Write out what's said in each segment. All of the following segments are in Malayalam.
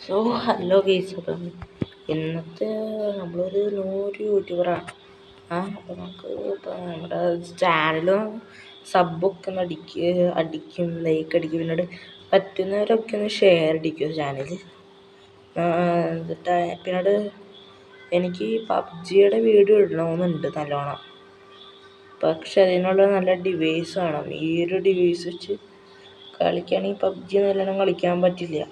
സോ ഹലോ ഗെയ്സ്, അപ്പം ഇന്നത്തെ നമ്മളൊരു നൂറ് യൂട്യൂബറാണ്. അപ്പോൾ നമുക്ക് ഇപ്പം നമ്മുടെ ചാനലും സബ്ബൊക്കെ ഒന്ന് അടിക്കും, ലൈക്ക് അടിക്കും, പിന്നീട് പറ്റുന്നവരൊക്കെ ഒന്ന് ഷെയർ അടിക്കും ചാനൽ. എന്നിട്ട് പിന്നീട് എനിക്ക് പബ്ജിയുടെ വീഡിയോ ഇടണമെന്നുണ്ട് നല്ലോണം. പക്ഷെ അതിനുള്ള നല്ല ഡിവൈസ് വേണം. ഈ ഒരു ഡിവൈസ് വെച്ച് കളിക്കുകയാണെങ്കിൽ പബ്ജി നല്ലോണം കളിക്കാൻ പറ്റില്ല.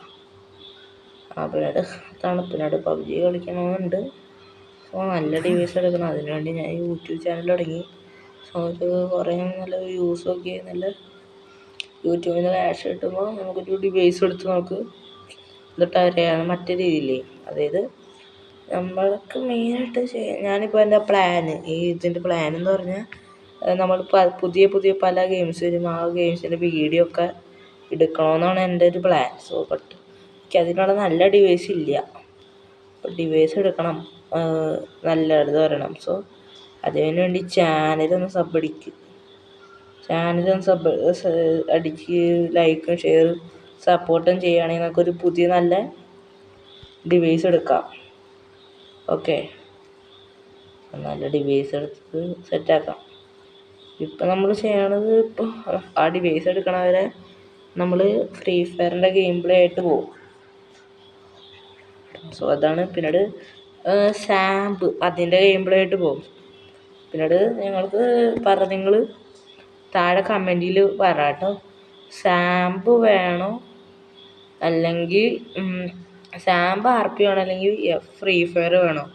പിന്നീട് തണുപ്പിനോട് പബ്ജി കളിക്കണമെന്നുണ്ട്. സോ നല്ല ഡിവൈസ് എടുക്കണം. അതിനുവേണ്ടി ഞാൻ യൂട്യൂബ് ചാനൽ തുടങ്ങി. സോ ഒരു കുറേ നല്ല വ്യൂസ് ഒക്കെ നല്ല യൂട്യൂബിൽ നിന്ന് ക്യാഷ് കിട്ടുമ്പോൾ നമുക്കൊരു ഡിവൈസ് എടുത്ത് നമുക്ക് എന്നിട്ട് അറിയാം മറ്റേ രീതിയില്ലേ. അതായത് നമ്മൾക്ക് മെയിനായിട്ട് ഞാനിപ്പോൾ എൻ്റെ ഇതിൻ്റെ പ്ലാൻ എന്ന് പറഞ്ഞാൽ നമ്മൾ പുതിയ പുതിയ പല ഗെയിംസ് വരും. ആ ഗെയിംസിൻ്റെ വീഡിയോ ഒക്കെ എടുക്കണമെന്നാണ് എൻ്റെ ഒരു പ്ലാൻ. സോ ബട്ട് എനിക്ക് അതിനുള്ള നല്ല ഡിവൈസ് ഇല്ല. അപ്പോൾ ഡിവൈസ് എടുക്കണം, നല്ലത് വരണം. സോ അതിനു വേണ്ടി ചാനലൊന്ന് സബ് അടിച്ച് ലൈക്കും ഷെയറും സപ്പോർട്ടും ചെയ്യുകയാണെങ്കിൽ നമുക്കൊരു പുതിയ നല്ല ഡിവൈസ് എടുക്കാം. ഓക്കെ, നല്ല ഡിവൈസ് എടുത്ത് സെറ്റാക്കാം. ഇപ്പം നമ്മൾ ചെയ്യണത്, ഇപ്പോൾ ആ ഡിവൈസ് എടുക്കണവരെ നമ്മൾ ഫ്രീ ഫയറിൻ്റെ ഗെയിം പ്ലേ ആയിട്ട് പോകും. സോ അതാണ്. പിന്നീട് സാമ്പ് അതിൻ്റെ ഗെയിം പ്ലേ ആയിട്ട് പോകും. പിന്നീട് നിങ്ങൾ താഴെ കമൻറ്റിൽ പറയാട്ടോ, സാമ്പ് വേണോ അല്ലെങ്കിൽ സാമ്പ് RP വേണോ അല്ലെങ്കിൽ ഫ്രീ ഫയർ വേണോ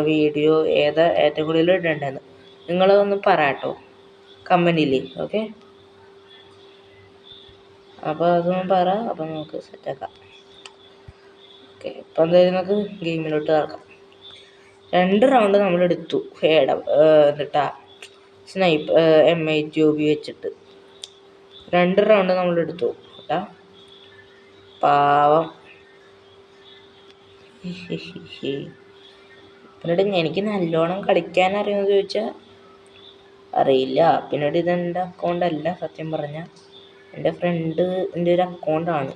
വീഡിയോ ഏറ്റവും കൂടുതൽ ഇടേണ്ടതെന്ന് നിങ്ങളൊന്ന് പറയാട്ടോ കമൻറ്റിൽ. ഓക്കെ, അപ്പോൾ അതൊന്നും പറ. അപ്പോൾ നമുക്ക് സെറ്റാക്കാം. ഓക്കെ, ഇപ്പം എന്തായാലും നമുക്ക് ഗെയിമിലോട്ട് ഇറക്കാം. 2 റൗണ്ട് നമ്മളെടുത്തു. എന്നിട്ടാ M8 വെച്ചിട്ട് 2 റൗണ്ട് നമ്മളെടുത്തു കേട്ടാ. പാവം. പിന്നീട് എനിക്ക് നല്ലോണം കളിക്കാൻ അറിയുമെന്ന് ചോദിച്ചാൽ അറിയില്ല. പിന്നീട് ഇതെൻ്റെ അക്കൗണ്ടല്ല, സത്യം പറഞ്ഞാൽ എൻ്റെ ഫ്രണ്ടിൻ്റെ ഒരു അക്കൗണ്ടാണ്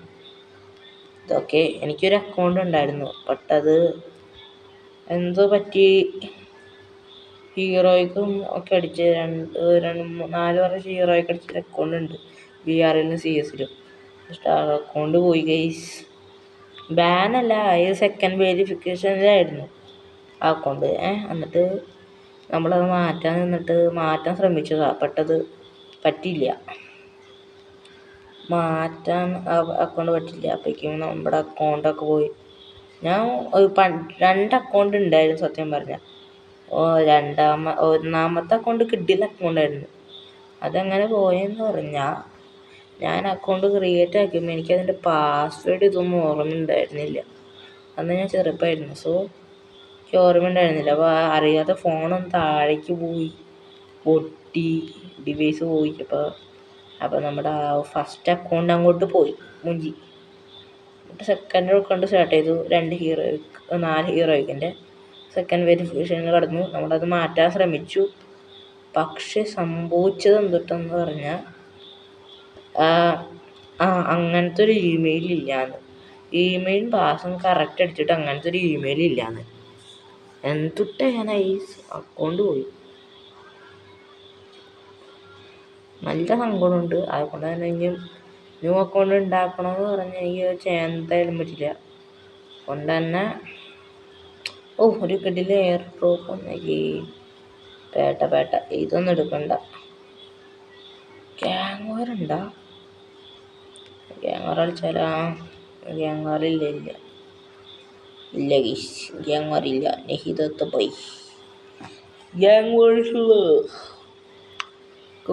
ഇതൊക്കെ. എനിക്കൊരു അക്കൗണ്ട് ഉണ്ടായിരുന്നു, ബട്ട് അത് എന്തോ പറ്റി ഹീറോയ്ക്കും ഒക്കെ അടിച്ച് 4 വർഷം ഹീറോയ്ക്ക് അടിച്ചൊരു അക്കൗണ്ട് ഉണ്ട്. BRലും CS-ലും. പക്ഷേ ആ അക്കൗണ്ട് പോയി ഗൈസ്. ബാനല്ല, ഇത് സെക്കൻഡ് വെരിഫിക്കേഷനിലായിരുന്നു ആ അക്കൗണ്ട്. എന്നിട്ട് നമ്മളത് മാറ്റാൻ ശ്രമിച്ചതാണ്. പെട്ടത് പറ്റില്ല, മാറ്റാൻ അക്കൗണ്ട് പറ്റില്ല. അപ്പോഴേക്കും നമ്മുടെ അക്കൗണ്ടൊക്കെ പോയി. ഞാൻ 2 അക്കൗണ്ട് ഉണ്ടായിരുന്നു സത്യം പറഞ്ഞാൽ. ഒന്നാമത്തെ അക്കൗണ്ട് കിട്ടിയ അക്കൗണ്ടായിരുന്നു. അതെങ്ങനെ പോയെന്ന് പറഞ്ഞാൽ, ഞാൻ അക്കൗണ്ട് ക്രിയേറ്റ് ആക്കിയപ്പോൾ എനിക്കതിൻ്റെ പാസ്വേഡ് ഇതൊന്നും ഓർമ്മയുണ്ടായിരുന്നില്ല. അന്ന് ഞാൻ ചെറുപ്പമായിരുന്നു. സോ എനിക്ക് ഓർമ്മയുണ്ടായിരുന്നില്ല. അപ്പോൾ അറിയാതെ ഫോണൊന്ന് താഴേക്ക് പോയി പൊട്ടി, ഡിവൈസ് പോയി. അപ്പോൾ നമ്മുടെ ആ ഫസ്റ്റ് അക്കൗണ്ട് അങ്ങോട്ട് പോയി മുഞ്ചി. സെക്കൻഡ് അക്കൗണ്ട് സ്റ്റാർട്ട് ചെയ്തു. 4 ഹീറോയ്ക്കിൻ്റെ സെക്കൻഡ് വെരിഫിക്കേഷനിൽ കടന്നു. നമ്മളത് മാറ്റാൻ ശ്രമിച്ചു. പക്ഷെ സംഭവിച്ചത് എന്തിട്ടെന്ന് പറഞ്ഞാൽ, അങ്ങനത്തെ ഒരു ഇമെയിൽ ഇല്ലാന്ന്. ഇമെയിൽ പാസും കറക്റ്റ് അടിച്ചിട്ട് അങ്ങനത്തെ ഒരു ഇമെയിൽ ഇല്ലാന്ന്. എന്തിട്ട് ഞാൻ അക്കൗണ്ട് പോയി. നല്ല സങ്കടമുണ്ട്. അതുകൊണ്ട് തന്നെ ഇനി ന്യൂ അക്കൗണ്ട് ഉണ്ടാക്കണമെന്ന് പറഞ്ഞാൽ എനിക്ക് എന്തായാലും പറ്റില്ല. അതുകൊണ്ട് തന്നെ ഒരു കിടിലൻ എയർ ഡ്രോപ്പ് ഒന്നെങ്കിൽ പേട്ട ഇതൊന്നും എടുക്കണ്ട. ഗ്യാങ് വാർ ഉണ്ടാ? ഗ്യാങ് വാർ കളിച്ചാലാ? ഗ്യാങ് വാർ ഇല്ല ഗീസ്, ഗ്യാങ് വാർ ഇല്ല. നെഹിതൊക്കെ പോയി. ഗ്യാങ് വാർസുള്ള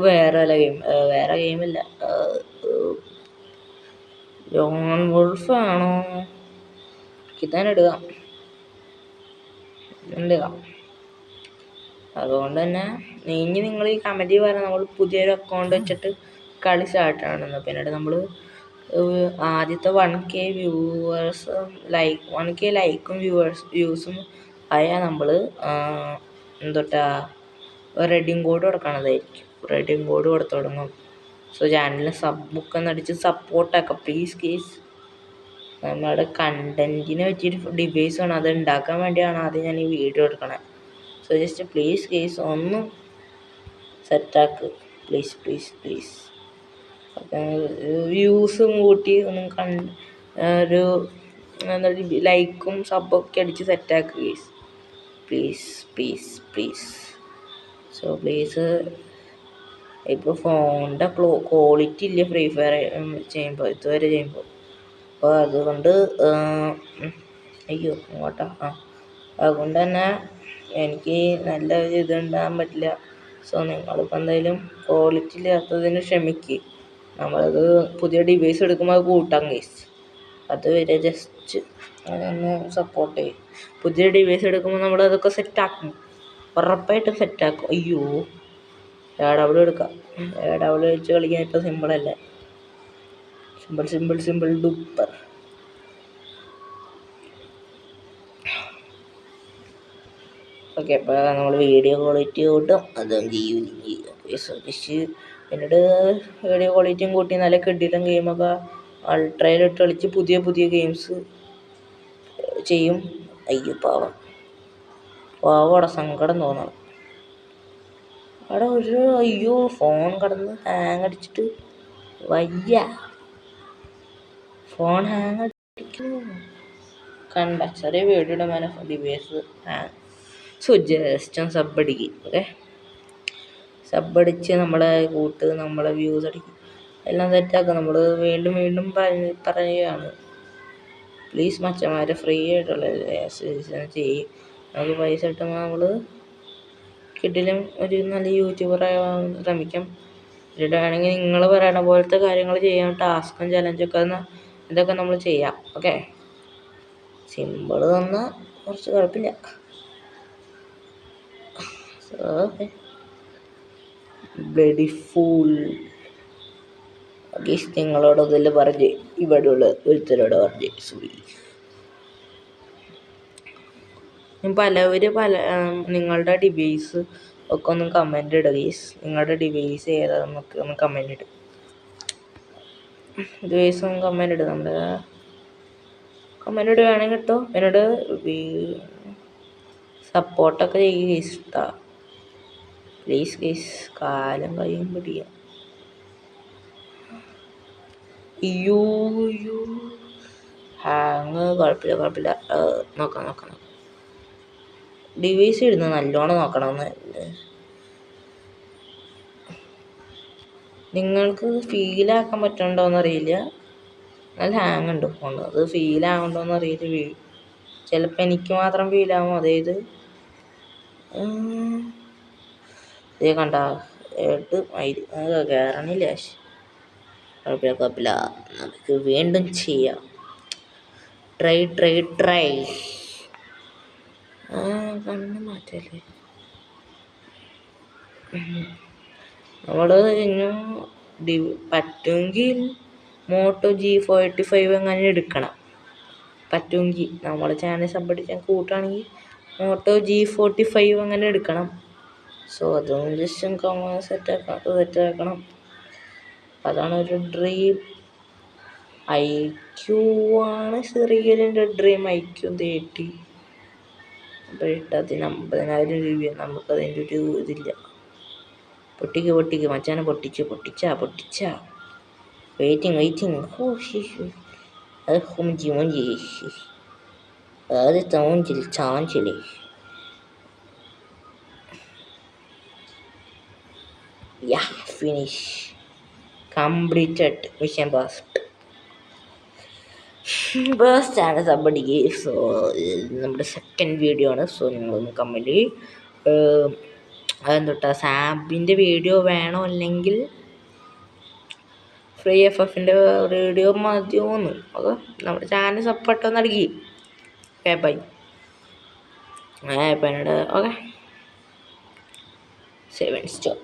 വേറെ ഗെയിമില്ല. ലോൺ വോൾഫ് ആണോ? ഇതാണ് എടുക്കാം. അതുകൊണ്ട് തന്നെ നിങ്ങൾ ഈ കമൻറ്റിൽ പറഞ്ഞാൽ നമ്മൾ പുതിയൊരു അക്കൗണ്ട് വെച്ചിട്ട് കളി സ്റ്റാർട്ടാണെന്ന്. പിന്നീട് നമ്മൾ ആദ്യത്തെ 1K വ്യൂവേഴ്സും 1K ലൈക്കും വ്യൂസും ആയാൽ നമ്മൾ റെഡീം കോഡ് കൊടുക്കണതായിരിക്കും. റെഡീം കോഡ് കൊടുത്തു തുടങ്ങും. സോ ചാനലിന് സബ്ബൊക്കെ ഒന്ന് അടിച്ച് സപ്പോർട്ടാക്കാം പ്ലീസ് കേസ്. നമ്മുടെ കണ്ടൻറ്റിന് പറ്റിയൊരു ഡിവൈസാണ്. അത് ഉണ്ടാക്കാൻ വേണ്ടിയാണ് ആദ്യം ഞാൻ ഈ വീഡിയോ എടുക്കണത്. സോ ജസ്റ്റ് പ്ലീസ് കേസ് ഒന്ന് സെറ്റാക്ക്, പ്ലീസ് പ്ലീസ് പ്ലീസ്. വ്യൂസും കൂട്ടി ഒന്നും ഒരു എന്താ ലൈക്കും സബ്ബൊക്കെ അടിച്ച് സെറ്റാക്കുക case, please please please. So please. ഇപ്പോൾ ഫോണിൻ്റെ ക്വാളിറ്റി ഇല്ല ഫ്രീ ഫയർ ചെയ്യുമ്പോൾ, ഇതുവരെ ചെയ്യുമ്പോൾ. അപ്പോൾ അതുകൊണ്ട് അയ്യോ അങ്ങോട്ടാ അതുകൊണ്ട് തന്നെ എനിക്ക് നല്ല ഇത് ഉണ്ടാകാൻ പറ്റില്ല. സോ നിങ്ങളിപ്പോൾ എന്തായാലും ക്വാളിറ്റി ഇല്ലാത്തതിന് ക്ഷമിക്കുക. നമ്മളത് പുതിയ ഡിവൈസ് എടുക്കുമ്പോൾ അത് കൂട്ടാം ഗൈസ്. അതുവരെ ജസ്റ്റ് അതൊന്ന് സപ്പോർട്ട് ചെയ്യും. പുതിയ ഡിവൈസ് എടുക്കുമ്പോൾ നമ്മളതൊക്കെ സെറ്റാക്കും, ഉറപ്പായിട്ടും സെറ്റാക്കും. അയ്യോ AW എടുക്കാം. AW വെച്ച് കളിക്കാൻ ഇപ്പോൾ സിമ്പിളല്ലേ, simple simple simple duper. Okay, അപ്പോൾ നമ്മൾ വീഡിയോ ക്വാളിറ്റി കൂട്ടും, അതും ചെയ്യും. പിന്നീട് വീഡിയോ ക്വാളിറ്റിയും കൂട്ടി നല്ല കിടിലം ഗെയിമൊക്കെ അൾട്രയിലിട്ട് കളിച്ച് പുതിയ പുതിയ ഗെയിംസ് ചെയ്യും. അയ്യോ പാവടെ സങ്കടം തോന്നണം. അവിടെ അയ്യോ ഫോൺ കിടന്ന് ഹാങ് അടിച്ചിട്ട് വയ്യ, ഫോൺ ഹാങ് അടിക്കുന്നു. കണ്ട ചെറിയ വീഡിയോയുടെ മേലെ ഡിവൈസ് ഹാങ്. സോ ജസ്റ്റ് ഒന്ന് സബ്ബടിക്കും. ഓക്കെ, സബ്ബടിച്ച് നമ്മളെ കൂട്ട്, നമ്മളെ വ്യൂസ് അടിക്കും, എല്ലാം സെറ്റാക്കുക. നമ്മൾ വീണ്ടും വീണ്ടും പറയുകയാണ്, പ്ലീസ് മച്ചന്മാരെ ഫ്രീ ആയിട്ടുള്ള ചെയ്യും. നമുക്ക് പൈസ കിട്ടുമ്പോൾ നമ്മൾ കിട്ടിലും ഒരു നല്ല യൂട്യൂബറാകാൻ ശ്രമിക്കാം. വേണമെങ്കിൽ നിങ്ങൾ പറയണ പോലത്തെ കാര്യങ്ങൾ ചെയ്യാം, ടാസ്കും ചലഞ്ചൊക്കെ ഇതൊക്കെ നമ്മൾ ചെയ്യാം. ഓക്കെ, സിമ്പിൾ തന്നാൽ കുറച്ച് കുഴപ്പമില്ല. ഓക്കെ, ബ്ലഡി ഫൂൾ ഗീസ്. നിങ്ങളോട് ഇതിൽ പറഞ്ഞ് ഇവിടെയുള്ള ഒരുത്തരോട് പറഞ്ഞ് സോറി. പല നിങ്ങളുടെ ഡിവൈസ് ഒക്കെ ഒന്ന് കമൻ്റ് ഇടുക ഗീസ്. നിങ്ങളുടെ ഡിവൈസ് ഏതാണെന്നൊക്കെ ഒന്ന് കമൻ്റ് ഇടും. ഡിവൈസ് ഒന്ന് കമൻ്റ് ഇടും. നമ്മുടെ കമൻ്റ് ഇടുകയാണെങ്കിൽ കേട്ടോ. എന്നോട് സപ്പോർട്ടൊക്കെ ചെയ്യുക ഗീസ്. പ്ലീസ് ഗീസ്, കാലം കഴിയും പിടിക്കുക. അയ്യോ ഹാങ് കുഴപ്പമില്ല. നോക്കാം. ഡിവൈസ് ഇടുന്നത് നല്ലോണം നോക്കണമെന്ന്. നിങ്ങൾക്ക് ഫീലാക്കാൻ പറ്റണ്ടോയെന്ന് അറിയില്ല, നല്ല ഹാങ് ഉണ്ട് ഫോൺ. അത് ഫീലാകണ്ടോയെന്ന് അറിയില്ല. ചിലപ്പോൾ എനിക്ക് മാത്രം ഫീലാകും. അതായത് ഇതേ കണ്ട 8 മൈൽ കയറണില്ല. കുഴപ്പമില്ല, നമുക്ക് വീണ്ടും ചെയ്യാം. ട്രൈ കണ്ണ് മാറ്റല്ലേ. നമ്മൾ ഇനിയും പറ്റുമെങ്കിൽ മോട്ടോ G45 എങ്ങനെ എടുക്കണം. പറ്റുമെങ്കിൽ നമ്മുടെ ചാനൽ സബ്ബടിച്ചാൽ കൂട്ടുകയാണെങ്കിൽ മോട്ടോ G45 അങ്ങനെ എടുക്കണം. സോ അതും ജസ്റ്റ് സെറ്റാക്കണം. അതാണ് ഒരു ഡ്രീം. IQ ആണ് ചെറിയൊരു ഡ്രീം. IQ 30. അപ്പോൾ അതിന് 50,000 രൂപയാണ്. നമുക്കതിൻ്റെ ഒരു ഇതില്ല. പൊട്ടിക്ക് മച്ചാനെ, പൊട്ടിച്ച വെയിറ്റിംഗ്. അത് മൂഞ്ചി ആദ്യത്തെ മൂഞ്ചിൽ ചാഞ്ചില്. ഫിനിഷ് കംപ്ലീറ്റഡ്, മിഷൻ ബേസ്റ്റ് ആണ് സബ്ബടിക്ക്. സോ നമ്മുടെ സെക്കൻഡ് വീഡിയോ ആണ്. സോ നിങ്ങളൊന്ന് കമൻറ്റ് അതെന്തൊട്ടാ സാബിൻ്റെ വീഡിയോ വേണോ അല്ലെങ്കിൽ ഫ്രീ FFൻ്റെ വീഡിയോ മതിയോന്ന്. ഓക്കെ, നമ്മുടെ ചാനൽ സപ്പോർട്ട് നൽകി. Okay bye. ഇപ്പം എന്നോട് ഓക്കെ 7 സ്റ്റോർ.